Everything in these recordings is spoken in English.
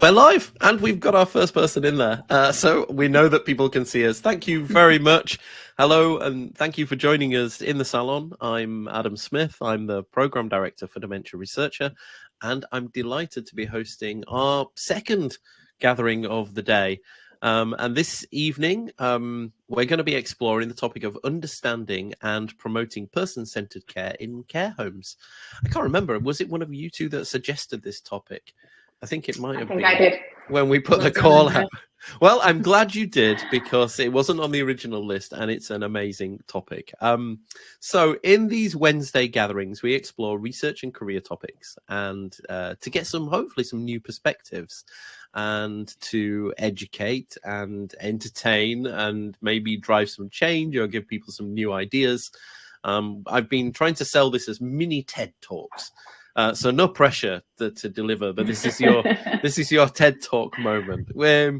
We're live, and we've got our first person in there. So we know that people can see us. Thank you very much. Hello, and thank you for joining us in the Salon. I'm Adam Smith. I'm the Program Director for Dementia Researcher, and I'm delighted to be hosting our second gathering of the day. And this evening, we're going to be exploring the topic of understanding and promoting person-centered care in care homes. I can't remember. Was it one of you two that suggested this topic? I think it might have been. I did. When we put the call out. Well, I'm glad you did, because it wasn't on the original list, and it's an amazing topic. So in these Wednesday gatherings, we explore research and career topics, and to get hopefully some new perspectives, and to educate and entertain and maybe drive some change or give people some new ideas. I've been trying to sell this as mini TED Talks. So no pressure to deliver, but this is your TED Talk moment. Where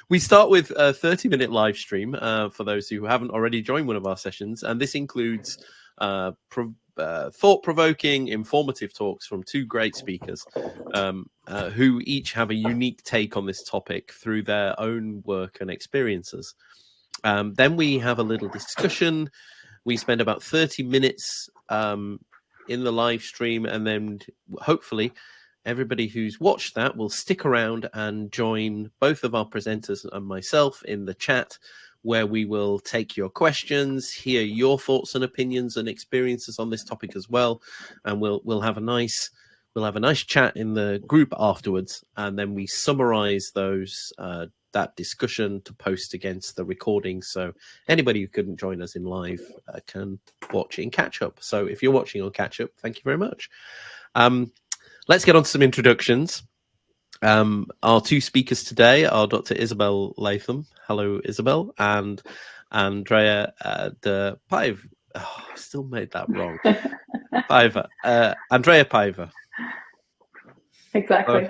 we start with a 30-minute live stream for those who haven't already joined one of our sessions, and this includes thought-provoking, informative talks from two great speakers who each have a unique take on this topic through their own work and experiences. Then we have a little discussion. We spend about 30 minutes in the live stream, and then hopefully everybody who's watched that will stick around and join both of our presenters and myself in the chat, where we will take your questions, hear your thoughts and opinions and experiences on this topic as well, and we'll have a nice chat in the group afterwards, and then we summarize those that discussion to post against the recording, so anybody who couldn't join us in live can watch it in catch up. So if you're watching on catch up, thank you very much. Let's get on to some introductions. Our two speakers today are Dr. Isabelle Latham. Hello, Isabelle, and Andreia de Paiva. Oh, I still made that wrong. Paiva. Andreia Paiva. Exactly.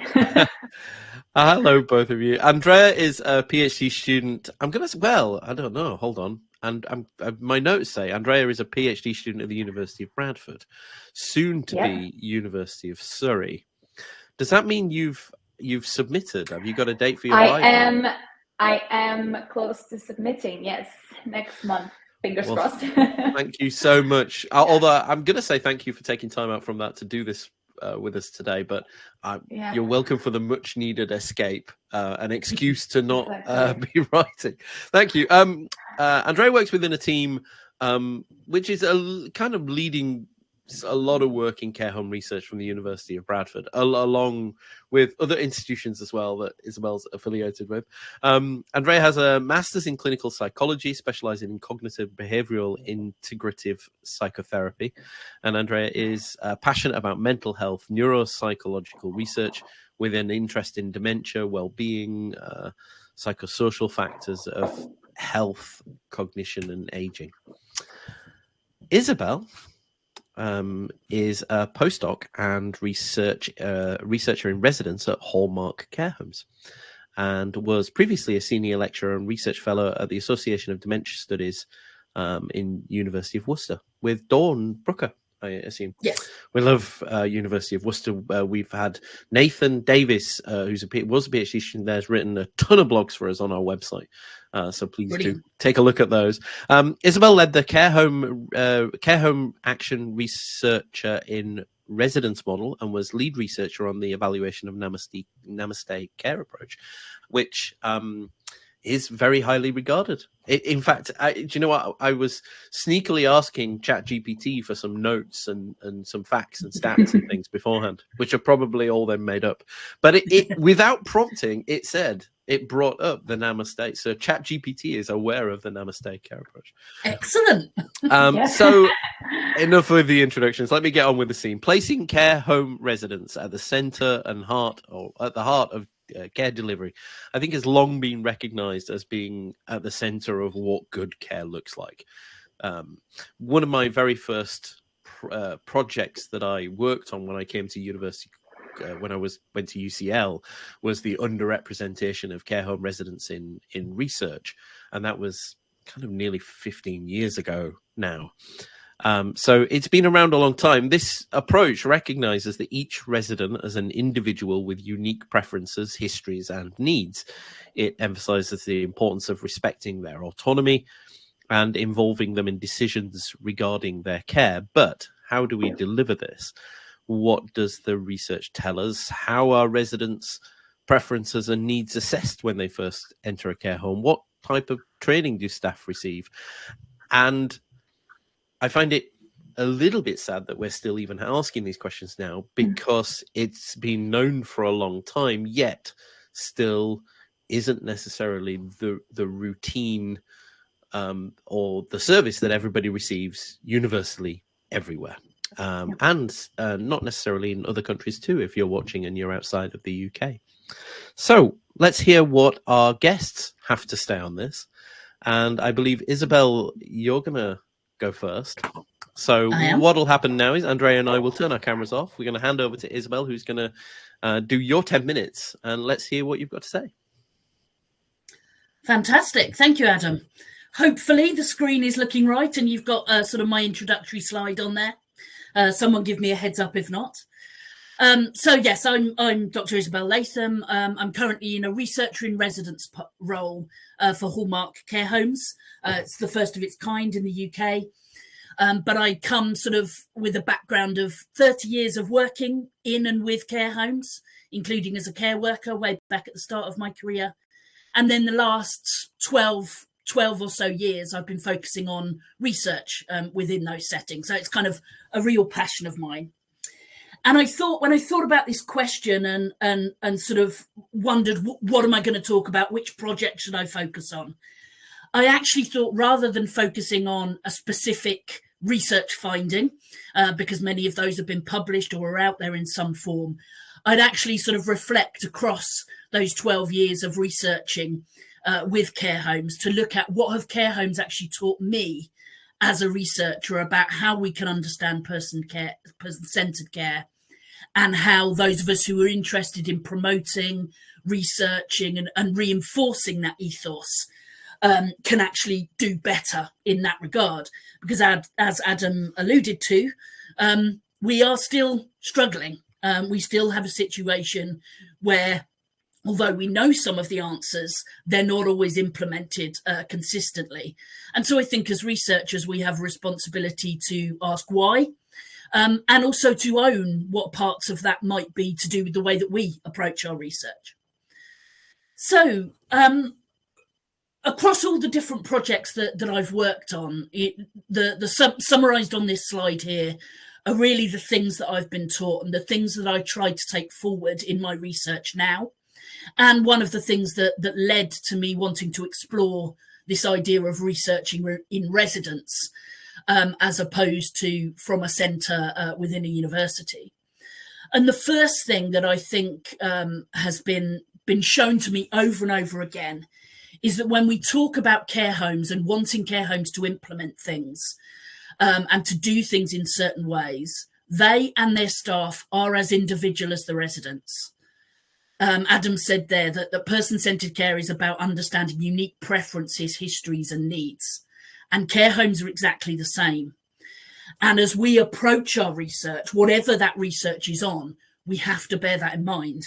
Hello, both of you. Andreia is a PhD student. I don't know. Hold on. And my notes say Andreia is a PhD student at the University of Bradford, soon to be University of Surrey. Does that mean you've submitted? Have you got a date for your Bible? I am close to submitting. Yes, next month. Fingers crossed. Thank you so much. Although I'm going to say thank you for taking time out from that to do this with us today, but you're welcome for the much needed escape, an excuse to not be writing. Thank you. Andreia works within a team which is a kind of leading a lot of work in care home research from the University of Bradford, along with other institutions as well that Isabelle's affiliated with. Andreia has a master's in clinical psychology, specializing in cognitive behavioral integrative psychotherapy. And Andreia is passionate about mental health, neuropsychological research, with an interest in dementia, well-being, psychosocial factors of health, cognition, and aging. Isabelle is a postdoc and researcher in residence at Hallmark Care Homes, and was previously a senior lecturer and research fellow at the Association of Dementia Studies in University of Worcester with Dawn Brooker, I assume. Yes. We love University of Worcester. We've had Nathan Davis, was a PhD student there, has written a ton of blogs for us on our website. So please do take a look at those. Isabelle led the care home action researcher in residence model, and was lead researcher on the evaluation of Namaste care approach, which is very highly regarded. In fact, do you know what? I was sneakily asking ChatGPT for some notes and some facts and stats and things beforehand, which are probably all then made up. But it without prompting, it brought up the Namaste. So ChatGPT is aware of the Namaste care approach. Excellent. So enough with the introductions. Let me get on with the scene. Placing care home residents at the center and heart of care delivery, I think, has long been recognized as being at the center of what good care looks like. One of my very first projects that I worked on when I came to university, when I went to UCL, was the underrepresentation of care home residents in research, and that was kind of nearly 15 years ago now. So it's been around a long time. This approach recognizes that each resident as an individual with unique preferences, histories, and needs. It emphasizes the importance of respecting their autonomy and involving them in decisions regarding their care. But how do we deliver this? What does the research tell us? How are residents' preferences and needs assessed when they first enter a care home? What type of training do staff receive? And I find it a little bit sad that we're still even asking these questions now, because it's been known for a long time, yet still isn't necessarily the routine or the service that everybody receives universally everywhere. And not necessarily in other countries too, if you're watching and you're outside of the UK. So let's hear what our guests have to say on this. And I believe, Isabelle, you're going to go first. So what will happen now is Andreia and I will turn our cameras off. We're going to hand over to Isabelle, who's going to do your 10 minutes, and let's hear what you've got to say. Fantastic. Thank you, Adam. Hopefully the screen is looking right and you've got sort of my introductory slide on there. Someone give me a heads up if not. So yes, I'm Dr. Isabelle Latham. I'm currently in a researcher in residence role for Hallmark Care Homes. It's the first of its kind in the UK. But I come sort of with a background of 30 years of working in and with care homes, including as a care worker way back at the start of my career. And then the last 12 or so years, I've been focusing on research within those settings. So it's kind of a real passion of mine. And I thought, when I thought about this question and sort of wondered, what am I going to talk about? Which project should I focus on? I actually thought, rather than focusing on a specific research finding, because many of those have been published or are out there in some form, I'd actually sort of reflect across those 12 years of researching with care homes to look at what have care homes actually taught me as a researcher about how we can understand person-centered care, and how those of us who are interested in promoting, researching and reinforcing that ethos can actually do better in that regard. Because as Adam alluded to, we are still struggling. We still have a situation where, although we know some of the answers, they're not always implemented consistently. And so I think as researchers, we have a responsibility to ask why, and also to own what parts of that might be to do with the way that we approach our research. So across all the different projects that I've worked on, summarised on this slide here are really the things that I've been taught and the things that I try to take forward in my research now. And one of the things that led to me wanting to explore this idea of researching in residence, as opposed to from a centre within a university. And the first thing that I think has been shown to me over and over again is that when we talk about care homes and wanting care homes to implement things and to do things in certain ways, they and their staff are as individual as the residents. Adam said there that person-centred care is about understanding unique preferences, histories and needs. And care homes are exactly the same. And as we approach our research, whatever that research is on, we have to bear that in mind.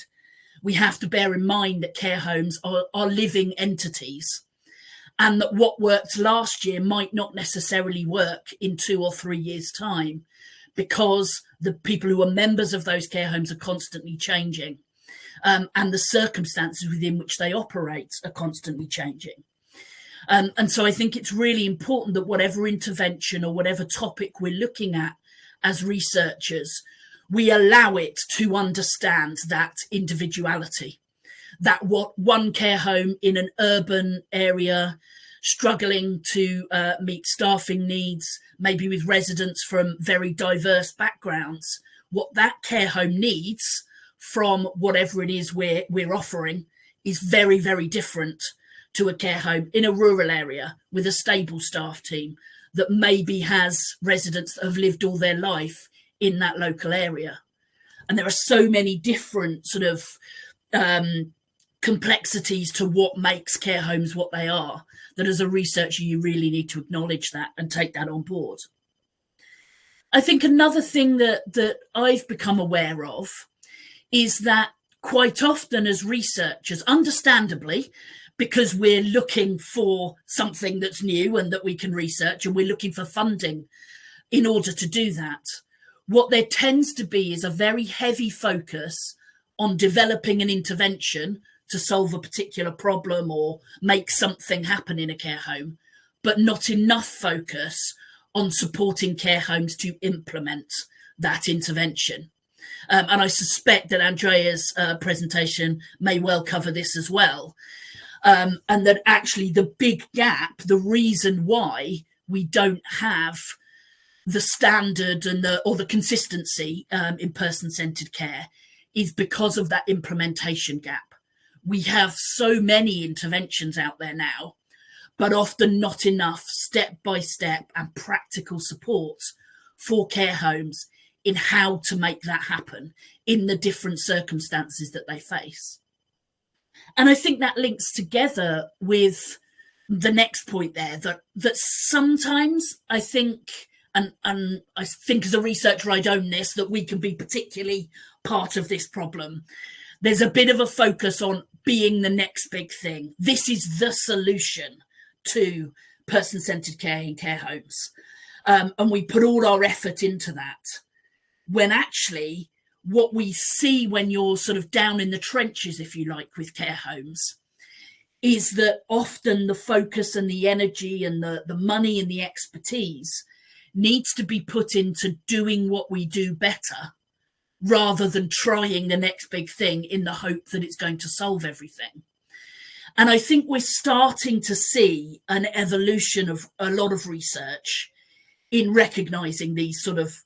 We have to bear in mind that care homes are living entities, and that what worked last year might not necessarily work in 2 or 3 years' time, because the people who are members of those care homes are constantly changing, and the circumstances within which they operate are constantly changing. And so I think it's really important that whatever intervention or whatever topic we're looking at as researchers, we allow it to understand that individuality, that what one care home in an urban area struggling to meet staffing needs, maybe with residents from very diverse backgrounds, what that care home needs from whatever it is we're offering is very, very different to a care home in a rural area with a stable staff team that maybe has residents that have lived all their life in that local area. And there are so many different sort of complexities to what makes care homes what they are, that as a researcher, you really need to acknowledge that and take that on board. I think another thing that I've become aware of is that quite often as researchers, understandably, because we're looking for something that's new and that we can research, and we're looking for funding in order to do that, what there tends to be is a very heavy focus on developing an intervention to solve a particular problem or make something happen in a care home, but not enough focus on supporting care homes to implement that intervention. And I suspect that Andreia's presentation may well cover this as well. And that actually the big gap, the reason why we don't have the standard and the consistency in person-centred care is because of that implementation gap. We have so many interventions out there now, but often not enough step-by-step and practical support for care homes in how to make that happen in the different circumstances that they face. And I think that links together with the next point there, that sometimes I think, and I think as a researcher I'd own this, that we can be particularly part of this problem. There's a bit of a focus on being the next big thing. This is the solution to person-centred care in care homes. And we put all our effort into that, when actually what we see when you're sort of down in the trenches, if you like, with care homes, is that often the focus and the energy and the money and the expertise needs to be put into doing what we do better, rather than trying the next big thing in the hope that it's going to solve everything. And I think we're starting to see an evolution of a lot of research in recognising these sort of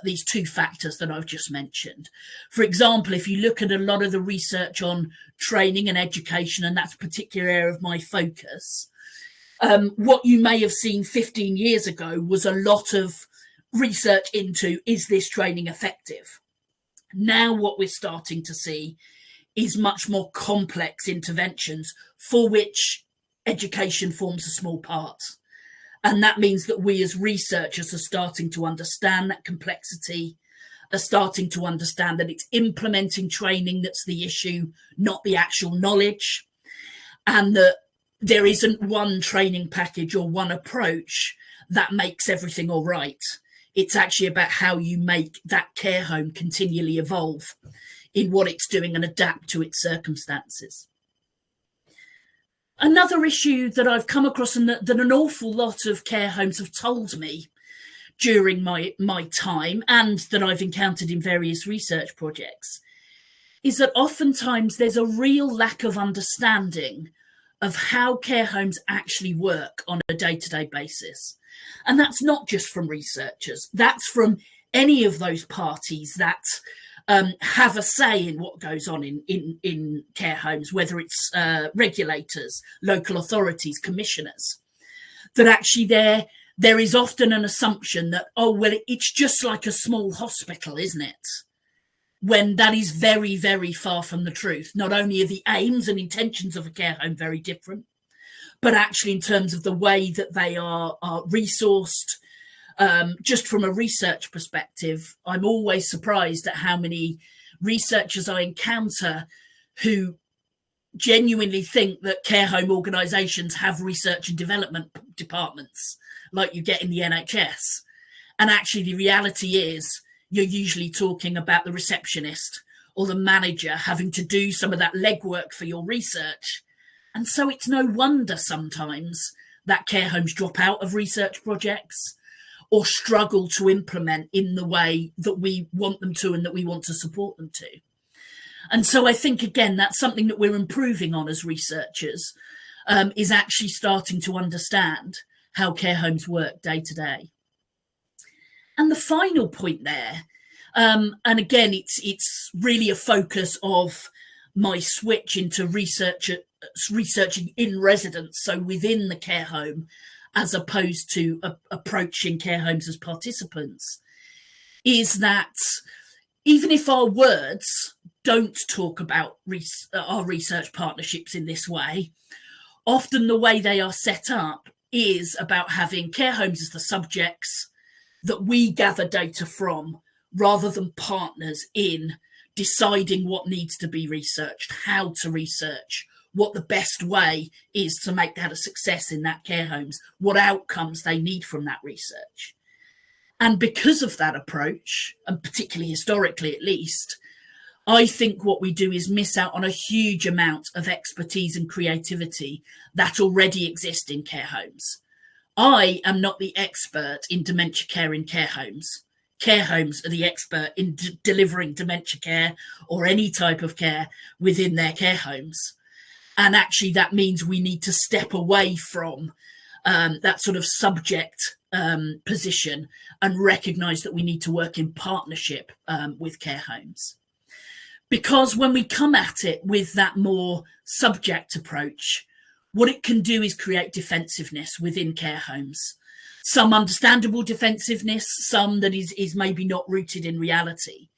these two factors that I've just mentioned. For example, if you look at a lot of the research on training and education, and that's a particular area of my focus, what you may have seen 15 years ago was a lot of research into, is this training effective? Now what we're starting to see is much more complex interventions for which education forms a small part. And that means that we as researchers are starting to understand that complexity, are starting to understand that it's implementing training that's the issue, not the actual knowledge, and that there isn't one training package or one approach that makes everything all right. It's actually about how you make that care home continually evolve in what it's doing and adapt to its circumstances. Another issue that I've come across, and that an awful lot of care homes have told me during my time, and that I've encountered in various research projects, is that oftentimes there's a real lack of understanding of how care homes actually work on a day-to-day basis. And that's not just from researchers, that's from any of those parties that have a say in what goes on in care homes, whether it's regulators, local authorities, commissioners, that actually there is often an assumption that, oh, well, it's just like a small hospital, isn't it? When that is very, very far from the truth. Not only are the aims and intentions of a care home very different, but actually in terms of the way that they are resourced. Just from a research perspective, I'm always surprised at how many researchers I encounter who genuinely think that care home organisations have research and development departments like you get in the NHS. And actually the reality is you're usually talking about the receptionist or the manager having to do some of that legwork for your research. And so it's no wonder sometimes that care homes drop out of research projects or struggle to implement in the way that we want them to and that we want to support them to. And so I think, again, that's something that we're improving on as researchers, is actually starting to understand how care homes work day to day. And the final point there, and again, it's really a focus of my switch into researching in residence, so within the care home, as opposed to approaching care homes as participants, is that even if our words don't talk about our research partnerships in this way, often the way they are set up is about having care homes as the subjects, that we gather data from rather than partners in deciding what needs to be researched, how to research, what the best way is to make that a success in that care homes, what outcomes they need from that research. And because of that approach, and particularly historically at least, I think what we do is miss out on a huge amount of expertise and creativity that already exist in care homes. I am not the expert in dementia care in care homes. Care homes are the expert in delivering dementia care or any type of care within their care homes. And actually that means we need to step away from that sort of subject position and recognise that we need to work in partnership with care homes. Because when we come at it with that more subject approach, what it can do is create defensiveness within care homes. Some understandable defensiveness, some that is maybe not rooted in reality.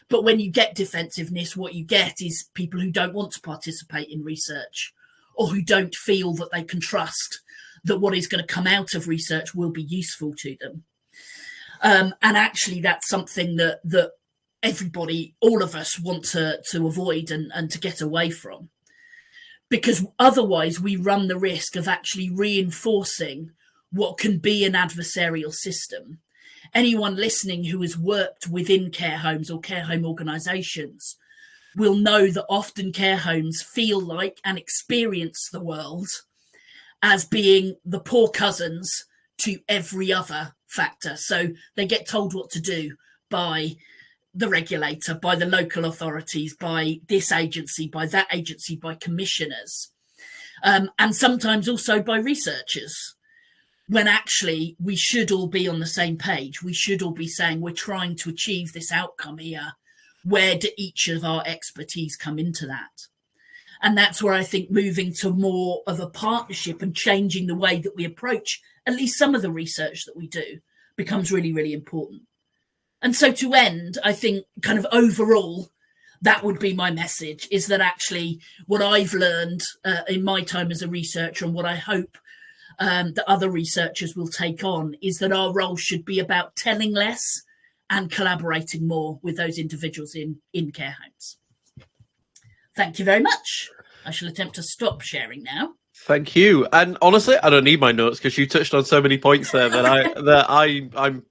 But when you get defensiveness, what you get is people who don't want to participate in research or who don't feel that they can trust that what is going to come out of research will be useful to them. And actually, that's something that everybody, all of us want to avoid and to get away from. Because otherwise we run the risk of actually reinforcing what can be an adversarial system. Anyone listening who has worked within care homes or care home organisations will know that often care homes feel like and experience the world as being the poor cousins to every other factor. So they get told what to do by the regulator, by the local authorities, by this agency, by that agency, by commissioners, and sometimes also by researchers, when actually we should all be on the same page. We should all be saying we're trying to achieve this outcome here. Where do each of our expertise come into that? And that's where I think moving to more of a partnership and changing the way that we approach at least some of the research that we do becomes really, really important. And so to end, I think kind of overall, that would be my message, is that actually what I've learned in my time as a researcher and what I hope that other researchers will take on is that our role should be about telling less and collaborating more with those individuals in care homes. Thank you very much. I shall attempt to stop sharing now. Thank you. And honestly, I don't need my notes because you touched on so many points there that I'm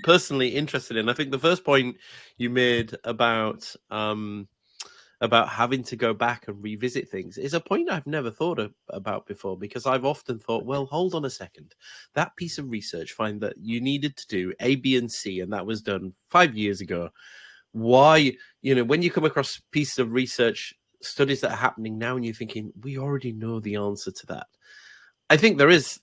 personally interested in. I think the first point you made about having to go back and revisit things is a point I've never thought about before, because I've often thought, well, hold on a second. That piece of research found that you needed to do A, B, and C, and that was done 5 years ago. Why, when you come across pieces of research, studies that are happening now, and you're thinking, we already know the answer to that. I think there is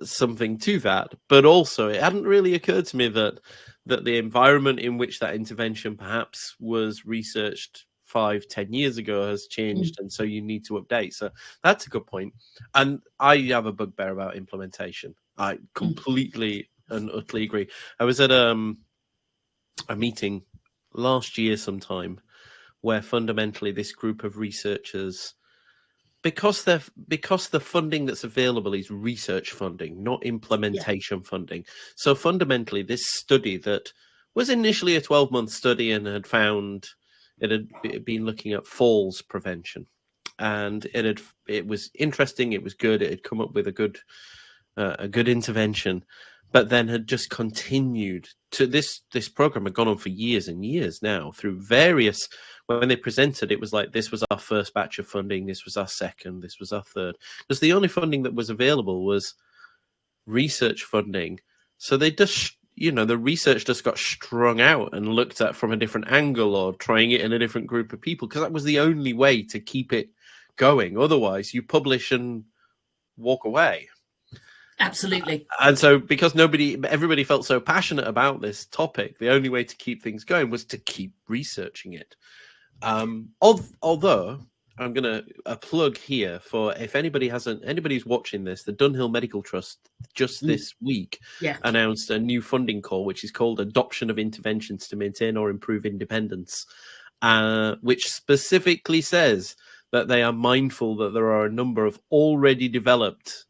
something to that, but also it hadn't really occurred to me that the environment in which that intervention perhaps was researched 5-10 years ago has changed, and so you need to update. So that's a good point. And I have a bugbear about implementation. I completely and utterly agree. I was at a meeting last year sometime where fundamentally this group of researchers, because the funding that's available is research funding, not implementation funding. So fundamentally, this study that was initially a 12-month study and had been looking at falls prevention, and it was interesting, it was good, it had come up with a good intervention, but then had just continued to this program had gone on for years and years now through various. When they presented, it was like, this was our first batch of funding, this was our second, this was our third. Because the only funding that was available was research funding. So they just, the research just got strung out and looked at from a different angle, or trying it in a different group of people, because that was the only way to keep it going. Otherwise, you publish and walk away. Absolutely. And so because everybody felt so passionate about this topic, the only way to keep things going was to keep researching it. Although I'm going to plug here for, if anybody's watching this, the Dunhill Medical Trust just this week announced a new funding call, which is called Adoption of Interventions to Maintain or Improve Independence, which specifically says that they are mindful that there are a number of already developed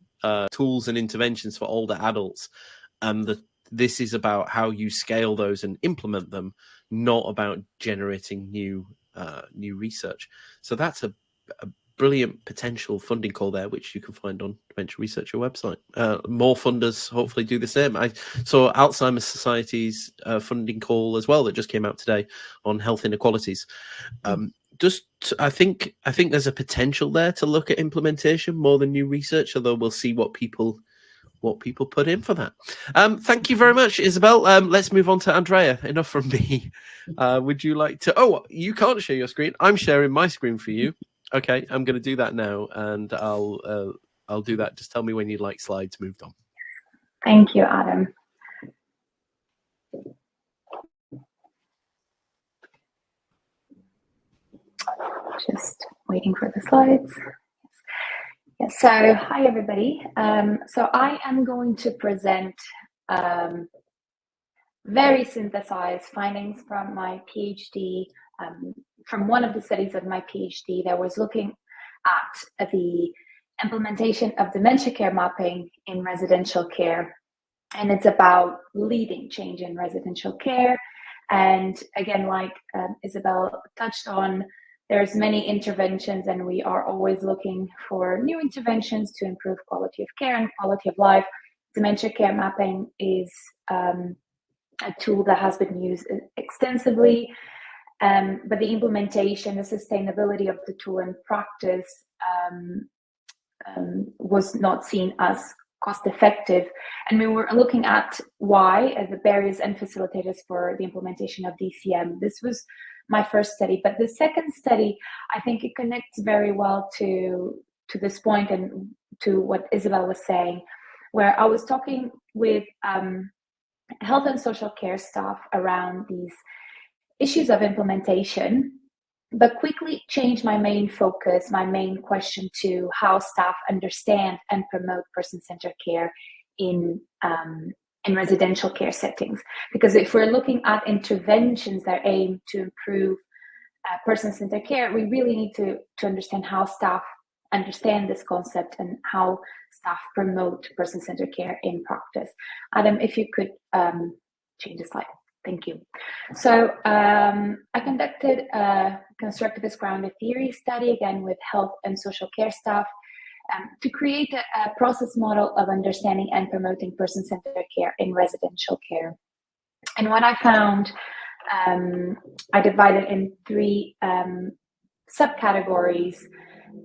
tools and interventions for older adults, and this is about how you scale those and implement them, not about generating new research. So that's a brilliant potential funding call there, which you can find on Dementia Researcher website. More funders hopefully do the same. I saw Alzheimer's Society's funding call as well that just came out today on health inequalities. I think there's a potential there to look at implementation more than new research, although we'll see what people put in for that. Thank you very much, Isabelle. Let's move on to Andreia. Enough from me. Would you like to? Oh, you can't share your screen. I'm sharing my screen for you. Okay, I'm going to do that now, and I'll do that. Just tell me when you'd like slides moved on. Thank you, Adam. Just waiting for the slides. Yes, so hi everybody. So I am going to present very synthesized findings from my PhD, from one of the studies of my PhD that was looking at the implementation of dementia care mapping in residential care. And it's about leading change in residential care. And again, like Isabelle touched on, there's many interventions and we are always looking for new interventions to improve quality of care and quality of life. Dementia care mapping is a tool that has been used extensively, but the implementation, the sustainability of the tool in practice was not seen as cost effective. And we were looking at why, the barriers and facilitators for the implementation of DCM. This was my first study, but the second study, I think it connects very well to this point and to what Isabelle was saying, where I was talking with health and social care staff around these issues of implementation, but quickly changed my main focus, my main question to how staff understand and promote person-centered care in residential care settings. Because if we're looking at interventions that aim to improve person-centered care, we really need to understand how staff understand this concept and how staff promote person-centered care in practice. Adam, if you could change the slide. Thank you. So I conducted a constructivist grounded theory study, again with health and social care staff, to create a process model of understanding and promoting person-centered care in residential care. And what I found, I divided in three subcategories,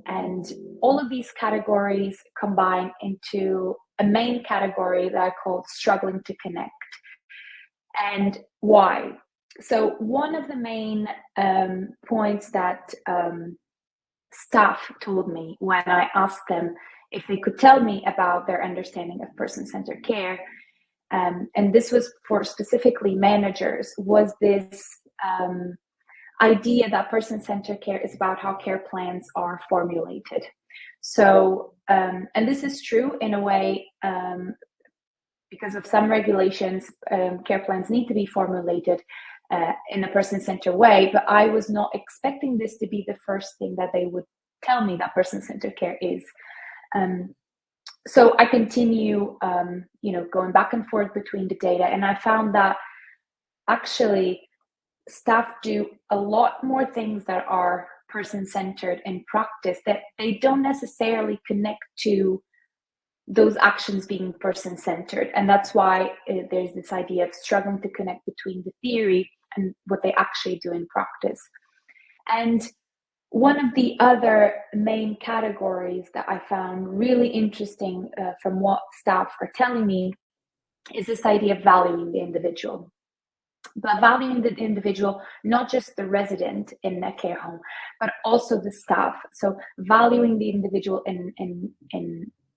and all of these categories combine into a main category that I called struggling to connect. And why? So one of the main points that staff told me when I asked them if they could tell me about their understanding of person-centered care, and this was for specifically managers, was this idea that person-centered care is about how care plans are formulated. So, and this is true in a way, because of some regulations, care plans need to be formulated in a person-centered way, but I was not expecting this to be the first thing that they would tell me that person-centered care is. So I continue, going back and forth between the data, and I found that actually staff do a lot more things that are person-centered in practice that they don't necessarily connect to those actions being person-centered. And that's why there's this idea of struggling to connect between the theory and what they actually do in practice. And one of the other main categories that I found really interesting from what staff are telling me is this idea of valuing the individual. But valuing the individual, not just the resident in a care home, but also the staff. So valuing the individual in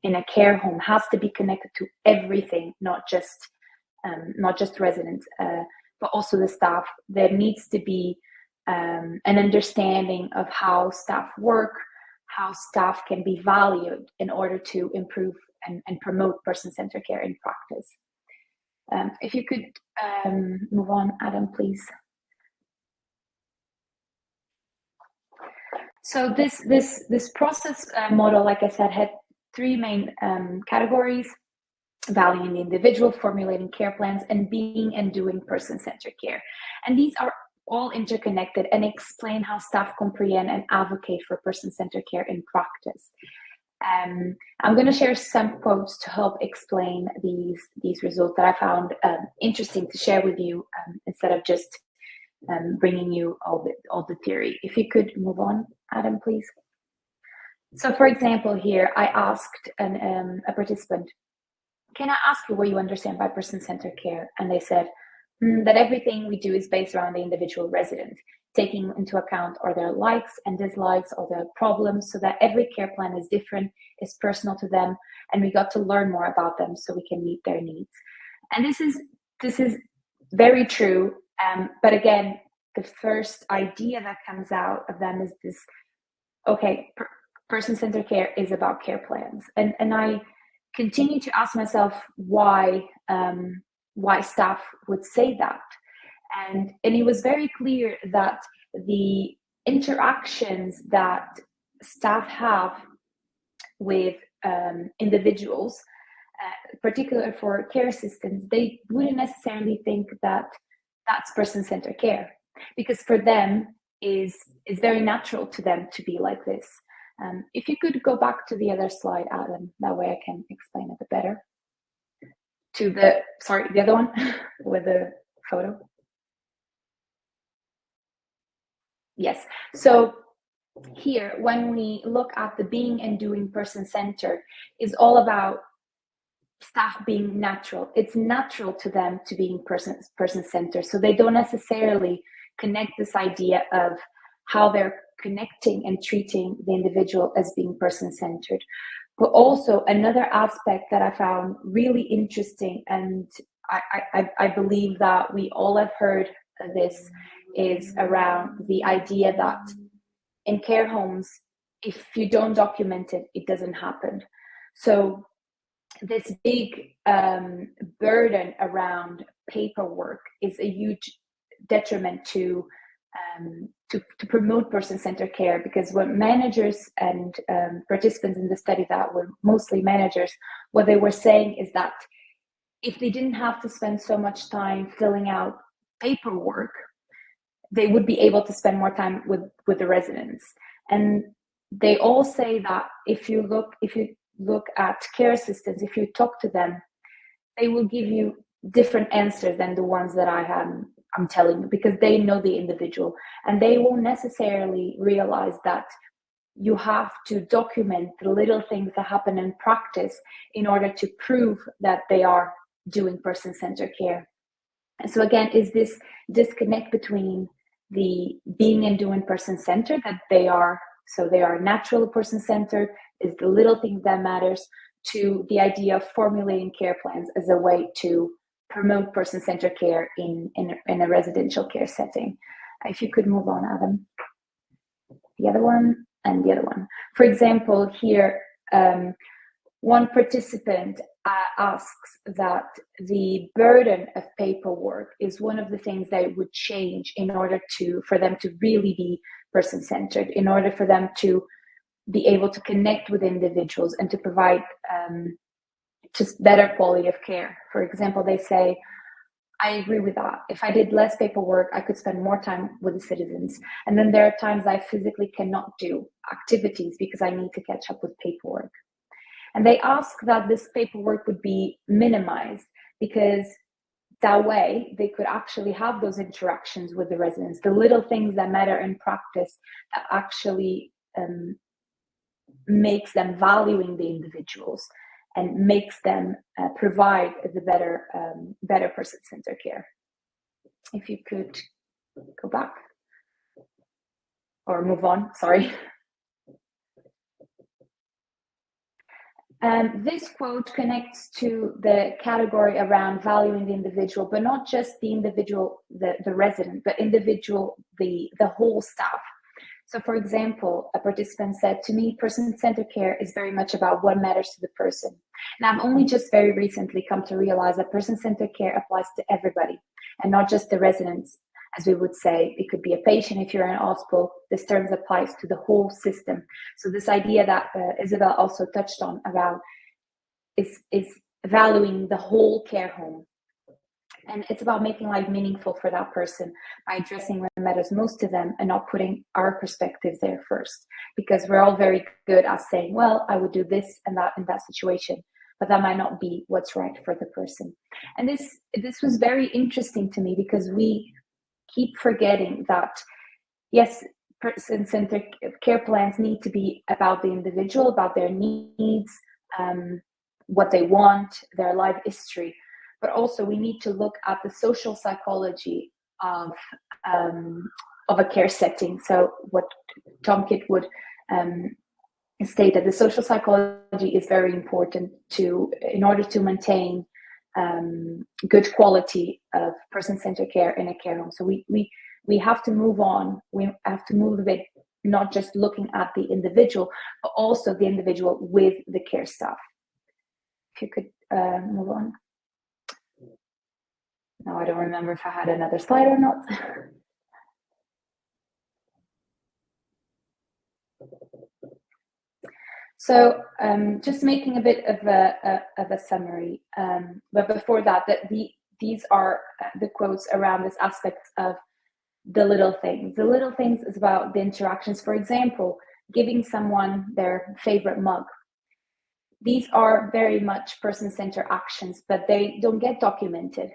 a care home has to be connected to everything, not just residents, but also the staff. There needs to be an understanding of how staff work, how staff can be valued in order to improve and promote person-centered care in practice. If you could move on, Adam, please. So this process model, like I said, had three main categories. valuing the individual, formulating care plans, and being and doing person-centered care. And these are all interconnected and explain how staff comprehend and advocate for person-centered care in practice. I'm going to share some quotes to help explain these results that I found interesting to share with you, instead of just bringing you all the theory. If you could move on, Adam, please. So, for example, here I asked a participant, "Can I ask you what you understand by person-centered care?" And they said that everything we do is based around the individual resident, taking into account all their likes and dislikes, all their problems, so that every care plan is different, is personal to them, and we got to learn more about them so we can meet their needs. And this is very true. But again, the first idea that comes out of them is this: okay, person-centered care is about care plans, and I continue to ask myself why staff would say that. And it was very clear that the interactions that staff have with individuals, particularly for care assistants, they wouldn't necessarily think that that's person-centered care, because for them is very natural to them to be like this. If you could go back to the other slide, Adam, that way I can explain it a bit better. To the other one with the photo. Yes. So here, when we look at the being and doing person-centered, is all about staff being natural. It's natural to them to being person-centered. So they don't necessarily connect this idea of how they're connecting and treating the individual as being person-centered. But also another aspect that I found really interesting, and I believe that we all have heard this, is around the idea that in care homes, if you don't document it, it doesn't happen. So this big burden around paperwork is a huge detriment to promote person-centered care, because what managers and participants in the study that were mostly managers, what they were saying is that if they didn't have to spend so much time filling out paperwork, they would be able to spend more time with the residents. And they all say that if you look at care assistants, if you talk to them, they will give you different answers than the ones that I'm telling you, because they know the individual, and they won't necessarily realize that you have to document the little things that happen in practice in order to prove that they are doing person-centered care. And so again, is this disconnect between the being and doing person-centered, that they are natural person-centered, is the little thing that matters, to the idea of formulating care plans as a way to promote person-centered care in a residential care setting. If you could move on, Adam. The other one and the other one. For example, here, one participant asks that the burden of paperwork is one of the things that would change in order for them to really be person-centered, in order for them to be able to connect with individuals and to provide just better quality of care. For example, they say, I agree with that. If I did less paperwork, I could spend more time with the citizens. And then there are times I physically cannot do activities because I need to catch up with paperwork. And they ask that this paperwork would be minimized, because that way they could actually have those interactions with the residents, the little things that matter in practice that actually makes them valuing the individuals and makes them provide the better person-centered care. If you could go back or move on, sorry. This quote connects to the category around valuing the individual, but not just the individual, the resident, but the whole staff. So, for example, a participant said, to me, person-centered care is very much about what matters to the person. And I've only just very recently come to realize that person-centered care applies to everybody and not just the residents. As we would say, it could be a patient if you're in a hospital. This term applies to the whole system. So this idea that Isabelle also touched on about is valuing the whole care home. And it's about making life meaningful for that person by addressing what matters most to them and not putting our perspectives there first. Because we're all very good at saying, well, I would do this and that in that situation, but that might not be what's right for the person. And this was very interesting to me, because we keep forgetting that, yes, person-centered care plans need to be about the individual, about their needs, what they want, their life history. But also we need to look at the social psychology of a care setting. So what Tom Kitt would state, that the social psychology is very important in order to maintain good quality of person-centered care in a care home. So we have to move on. We have to move a bit, not just looking at the individual, but also the individual with the care staff. If you could move on. Now I don't remember if I had another slide or not. So just making a bit of a summary, but before that, these are the quotes around this aspect of the little things. The little things is about the interactions. For example, giving someone their favorite mug. These are very much person-centered actions, but they don't get documented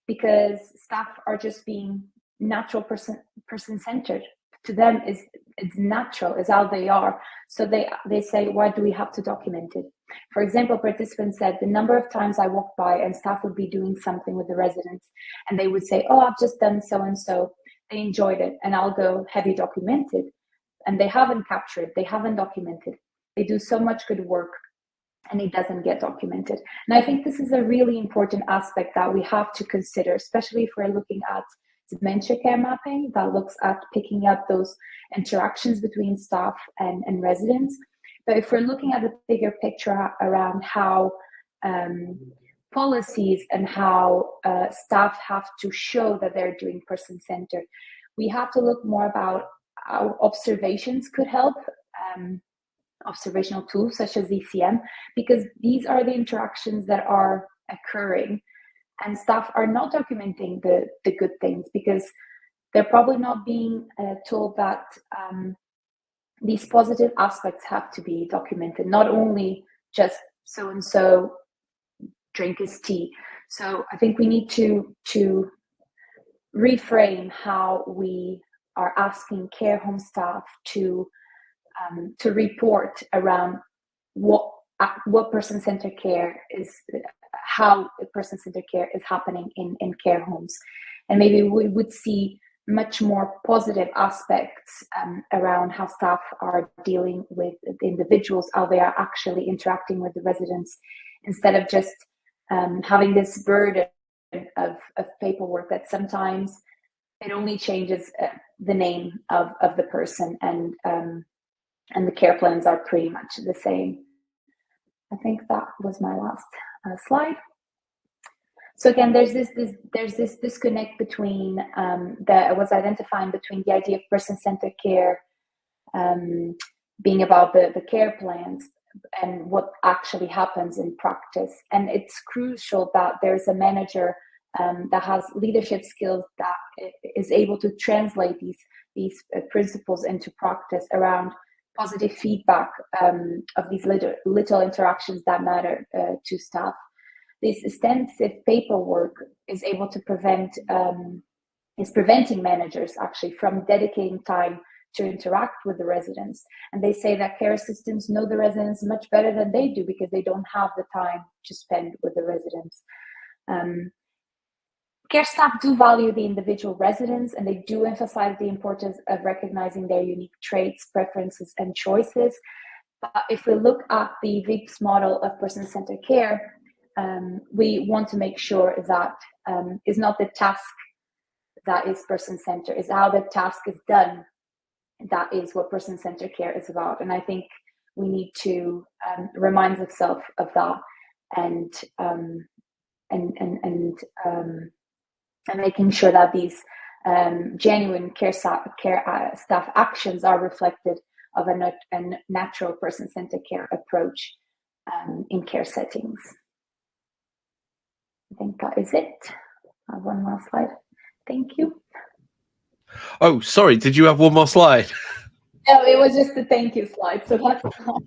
because staff are just being natural person-centered. To them, it's natural, it's how they are. So they say, why do we have to document it? For example, participants said, the number of times I walked by and staff would be doing something with the residents, and they would say, oh, I've just done so-and-so. They enjoyed it. And I'll go, have you documented? And they haven't captured, they haven't documented. They do so much good work, and it doesn't get documented. And I think this is a really important aspect that we have to consider, especially if we're looking at dementia care mapping that looks at picking up those interactions between staff and residents. But if we're looking at the bigger picture around how policies and how staff have to show that they're doing person-centered, we have to look more about how observations could help, observational tools such as ECM, because these are the interactions that are occurring, and staff are not documenting the good things because they're probably not being told that these positive aspects have to be documented, not only just so-and-so drink his tea. So I think we need to reframe how we are asking care home staff to report around what person-centered care is, how person-centered care is happening in care homes. And maybe we would see much more positive aspects around how staff are dealing with the individuals, how they are actually interacting with the residents, instead of just having this burden of paperwork that sometimes it only changes the name of the person, and the care plans are pretty much the same. I think that was my last slide. So again, there's this disconnect between was identifying between the idea of person-centered care being about the care plans and what actually happens in practice. And it's crucial that there's a manager that has leadership skills that is able to translate these principles into practice around positive feedback of these little interactions that matter to staff. This extensive paperwork is able to preventing managers actually from dedicating time to interact with the residents. And they say that care assistants know the residents much better than they do because they don't have the time to spend with the residents. Care staff do value the individual residents, and they do emphasize the importance of recognizing their unique traits, preferences, and choices. But if we look at the VIPS model of person-centered care, we want to make sure that it's not the task that is person-centered, it's how the task is done. That is what person-centered care is about. And I think we need to remind ourselves of that, and making sure that these genuine care staff actions are reflected of a natural person-centered care approach in care settings. think that is it. I have one more slide. Thank you. Oh, sorry. Did you have one more slide? No, it was just the thank you slide. So that's all.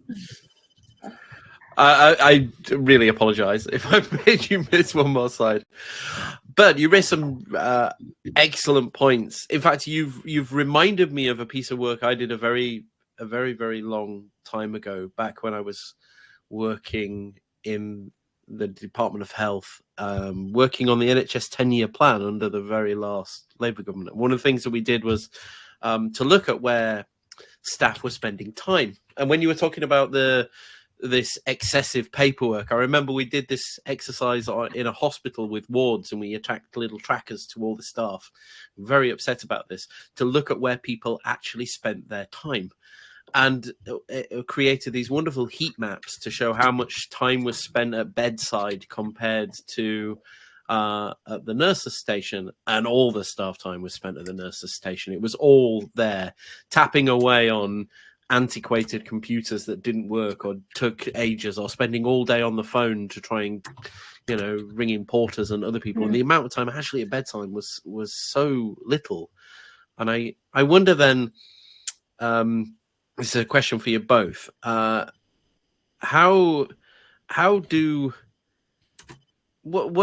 I really apologize if I made you miss one more slide, but you raised some excellent points. In fact, you've reminded me of a piece of work I did a very long time ago, back when I was working in the Department of Health, working on the NHS 10-year plan under the very last Labour government. One of the things that we did was to look at where staff were spending time. And when you were talking about this excessive paperwork, I remember we did this exercise in a hospital with wards, and we attached little trackers to all the staff. I'm very upset about this, to look at where people actually spent their time. And it created these wonderful heat maps to show how much time was spent at bedside compared to at the nurse's station, and all the staff time was spent at the nurse's station. It was all there, tapping away on antiquated computers that didn't work or took ages, or spending all day on the phone to try and, you know, ringing porters and other people. And the amount of time actually at bedtime was so little. And I wonder then, this is a question for you both. What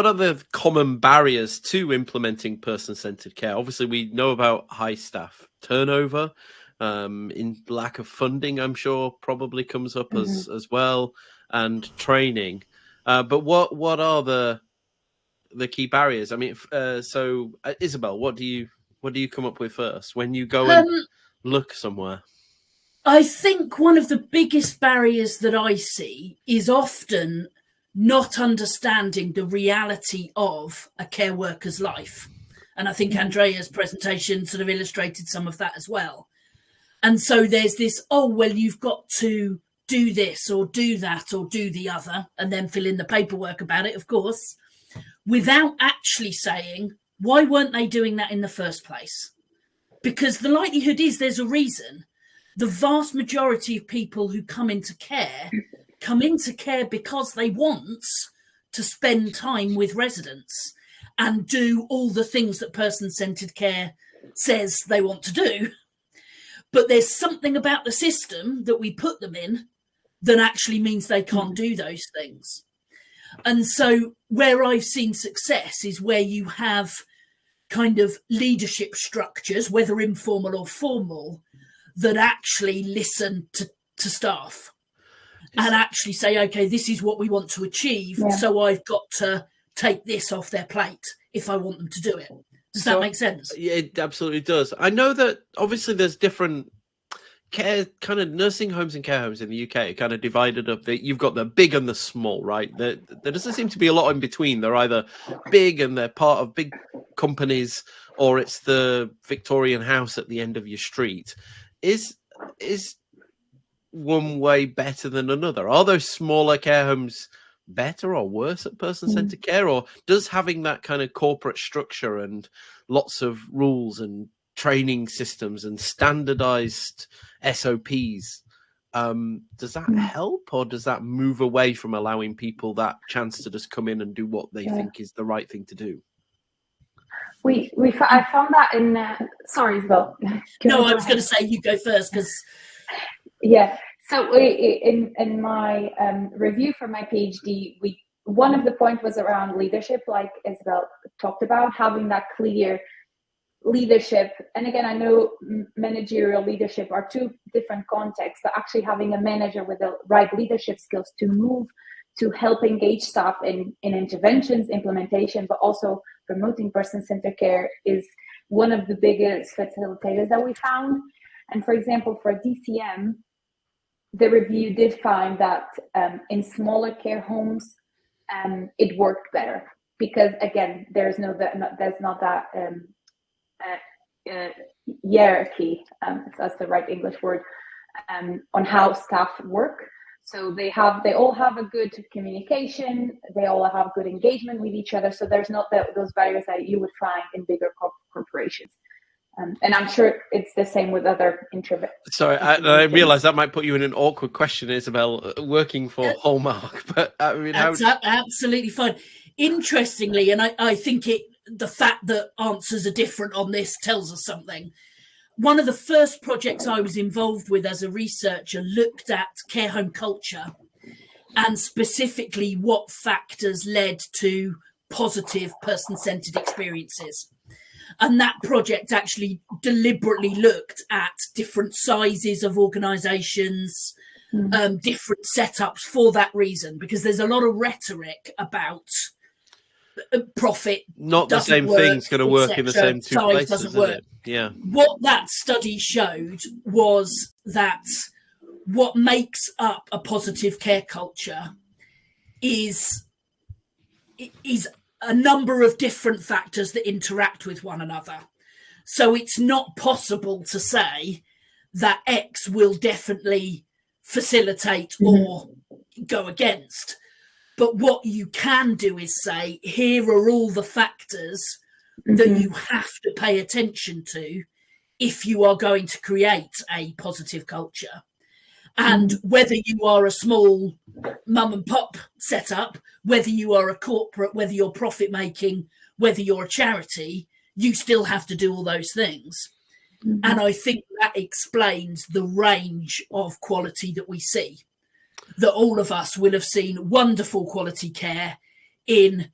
are the common barriers to implementing person-centered care? Obviously, we know about high staff turnover, in lack of funding, I'm sure probably comes up as well, and training. But what are the key barriers? I mean, so Isabelle, what do you come up with first when you go and look somewhere? I think one of the biggest barriers that I see is often not understanding the reality of a care worker's life. And I think Andreia's presentation sort of illustrated some of that as well. And so there's this, oh, well, you've got to do this or do that or do the other, and then fill in the paperwork about it, of course, without actually saying, why weren't they doing that in the first place? Because the likelihood is there's a reason. The vast majority of people who come into care because they want to spend time with residents and do all the things that person-centered care says they want to do. But there's something about the system that we put them in that actually means they can't do those things. And so where I've seen success is where you have kind of leadership structures, whether informal or formal, that actually listen to staff and actually say, okay, this is what we want to achieve. Yeah. So I've got to take this off their plate if I want them to do it. Does that make sense? Yeah, it absolutely does. I know that obviously there's different care kind of nursing homes and care homes in the UK, kind of divided up. You've got the big and the small, right? There doesn't seem to be a lot in between. They're either big and they're part of big companies, or it's the Victorian house at the end of your street. Is one way better than another? Are those smaller care homes better or worse at person-centered care, or does having that kind of corporate structure and lots of rules and training systems and standardized SOPs, does that help, or does that move away from allowing people that chance to just come in and do what they think is the right thing to do? I found that in sorry, Isabelle. No, I was going to say you go first, because so in my review for my PhD, one of the points was around leadership, like Isabelle talked about, having that clear leadership. And again, I know managerial leadership are two different contexts, but actually having a manager with the right leadership skills to move to help engage staff in interventions, implementation, but also promoting person-centered care is one of the biggest facilitators that we found. And for example, for DCM, the review did find that in smaller care homes, it worked better because, again, there's not that hierarchy, if that's the right English word, on how staff work. So they all have a good communication. They all have good engagement with each other. So there's not those barriers that you would find in bigger corporations. And I'm sure it's the same with other interventions. Sorry, I realise that might put you in an awkward question, Isabelle, working for Hallmark. But I mean, that's absolutely fine. Interestingly, and I think the fact that answers are different on this tells us something. One of the first projects I was involved with as a researcher looked at care home culture, and specifically what factors led to positive person-centered experiences. And that project actually deliberately looked at different sizes of organizations, different setups for that reason, because there's a lot of rhetoric about profit. Not the same work, thing's going to work in the same two size places, doesn't is work. it? Yeah. What that study showed was that what makes up a positive care culture is a number of different factors that interact with one another. So it's not possible to say that X will definitely facilitate or go against. But what you can do is say, here are all the factors that you have to pay attention to if you are going to create a positive culture. And whether you are a small mum and pop setup, whether you are a corporate, whether you're profit making, whether you're a charity, you still have to do all those things. And I think that explains the range of quality that we see. That all of us will have seen wonderful quality care in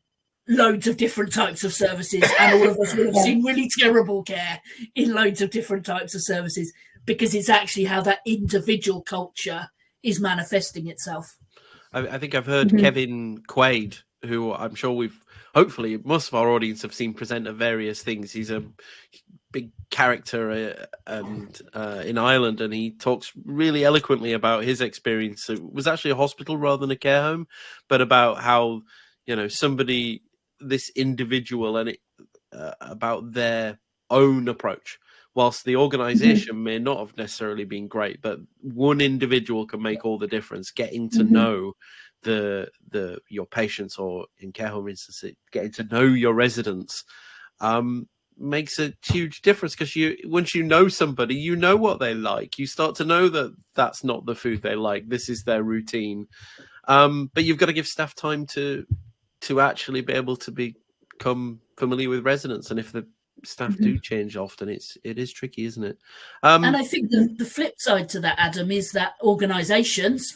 loads of different types of services, and all of us will have seen really terrible care in loads of different types of services, because it's actually how that individual culture is manifesting itself. I think I've heard Kevin Quaid, who I'm sure hopefully most of our audience have seen present at various things. He's a big character and in Ireland, and he talks really eloquently about his experience. It was actually a hospital rather than a care home, but about how, somebody, this individual, and about their own approach. Whilst the organization may not have necessarily been great, but one individual can make all the difference. Getting to know your patients, or in care home instances, getting to know your residents, makes a huge difference, because once you know somebody, you know what they like. You start to know that that's not the food they like. This is their routine. But you've got to give staff time to actually be able to become familiar with residents, and if the staff do change often, it is tricky, isn't it? And I think the flip side to that, Adam, is that organizations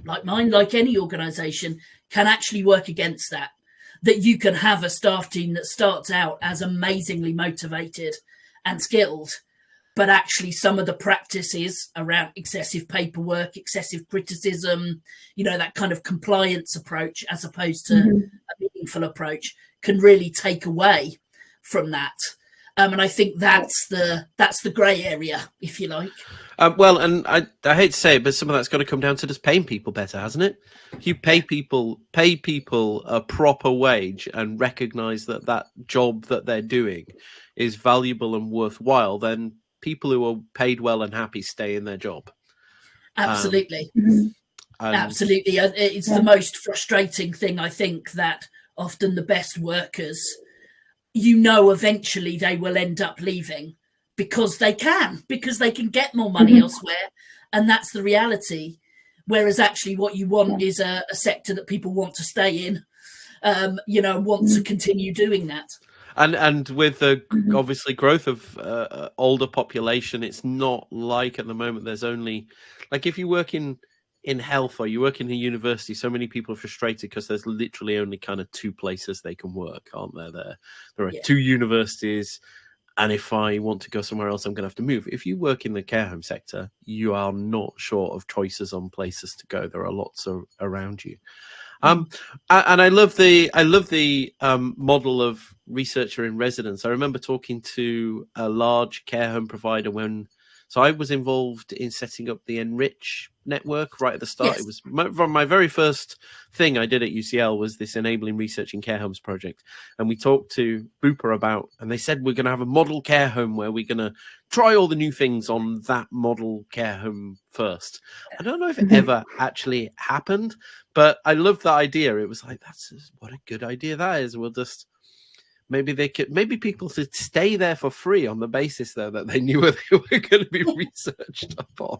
like mine, like any organization, can actually work against that. That you can have a staff team that starts out as amazingly motivated and skilled, but actually some of the practices around excessive paperwork, excessive criticism, that kind of compliance approach, as opposed to a meaningful approach, can really take away from that. And I think that's the grey area, if you like. Well, and I hate to say it, but some of that's got to come down to just paying people better, hasn't it? If you pay people a proper wage and recognise that job that they're doing is valuable and worthwhile, then people who are paid well and happy stay in their job. Absolutely. Absolutely. It's the most frustrating thing, I think, that often the best workers, eventually they will end up leaving because they can get more money elsewhere. And that's the reality. Whereas actually what you want is a sector that people want to stay in, want to continue doing that. And with the obviously growth of older population, it's not like at the moment there's only, like, if you work in health or you work in a university, so many people are frustrated because there's literally only kind of two places they can work, aren't there? There are two universities, and if I want to go somewhere else, I'm going to have to move. If you work in the care home sector, you are not short of choices on places to go. There are lots around you. And I love the model of researcher in residence. I remember talking to a large care home provider so I was involved in setting up the Enrich network right at the start. Yes. It was my very first thing I did at UCL was this Enabling Research in Care Homes project. And we talked to Bupa and they said, we're going to have a model care home where we're going to try all the new things on that model care home first. I don't know if it ever actually happened, but I love that idea. It was like, what a good idea that is. We'll just maybe people should stay there for free on the basis though that they knew what they were going to be researched upon.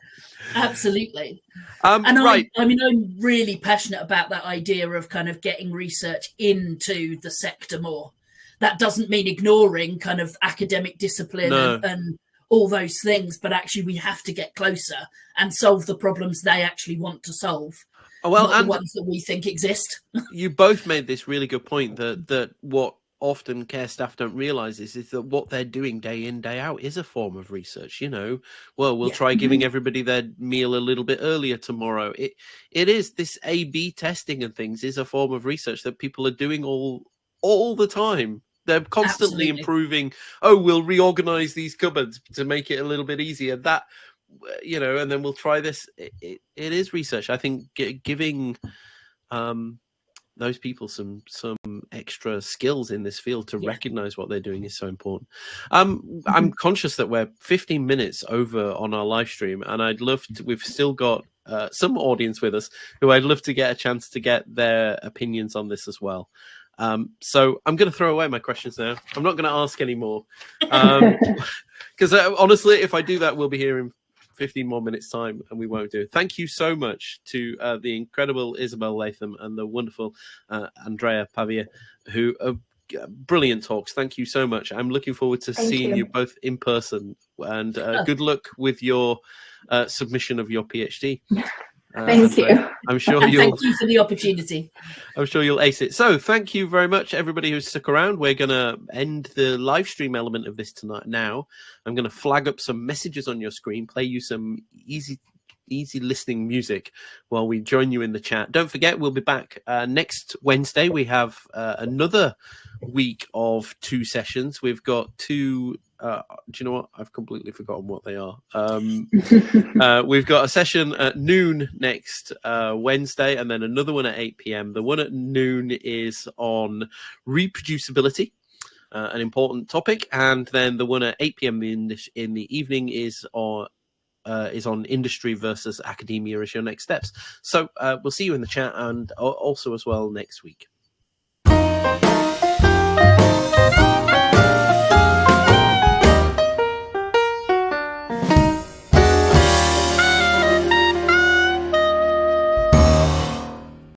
Absolutely. Right. I mean, I'm really passionate about that idea of kind of getting research into the sector more. That doesn't mean ignoring kind of academic discipline and all those things, but actually we have to get closer and solve the problems they actually want to solve. Well, not the ones that we think exist. You both made this really good point that what often care staff don't realize is that what they're doing day in, day out is a form of research. We'll try giving everybody their meal a little bit earlier tomorrow. It is this A/B testing and things is a form of research that people are doing all the time. They're constantly improving. Oh, we'll reorganize these cupboards to make it a little bit easier. That, and then we'll try this. It is research. I think giving those people some extra skills in this field to recognize what they're doing is so important. I'm conscious that we're 15 minutes over on our live stream, and we've still got some audience with us who I'd love to get a chance to get their opinions on this as well. So I'm going to throw away my questions now. I'm not going to ask any more because honestly, if I do that, we'll be here in 15 more minutes time and we won't do it. Thank you so much to the incredible Isabelle Latham and the wonderful Andreia Paiva, who are brilliant talks. Thank you so much. I'm looking forward to seeing you both in person, and good luck with your submission of your PhD. Thank you. I'm sure thank you for the opportunity. I'm sure you'll ace it. So thank you very much, everybody who's stuck around. We're going to end the live stream element of this tonight now. I'm going to flag up some messages on your screen, play you some easy listening music while we join you in the chat. Don't forget, we'll be back next Wednesday. We have another week of 2 sessions. We've got 2... do you know what? I've completely forgotten what they are. We've got a session at noon next Wednesday, and then another one at 8 p.m. The one at noon is on reproducibility, an important topic, and then the one at 8 p.m. in the evening is on industry versus academia as your next steps. So we'll see you in the chat and also as well next week.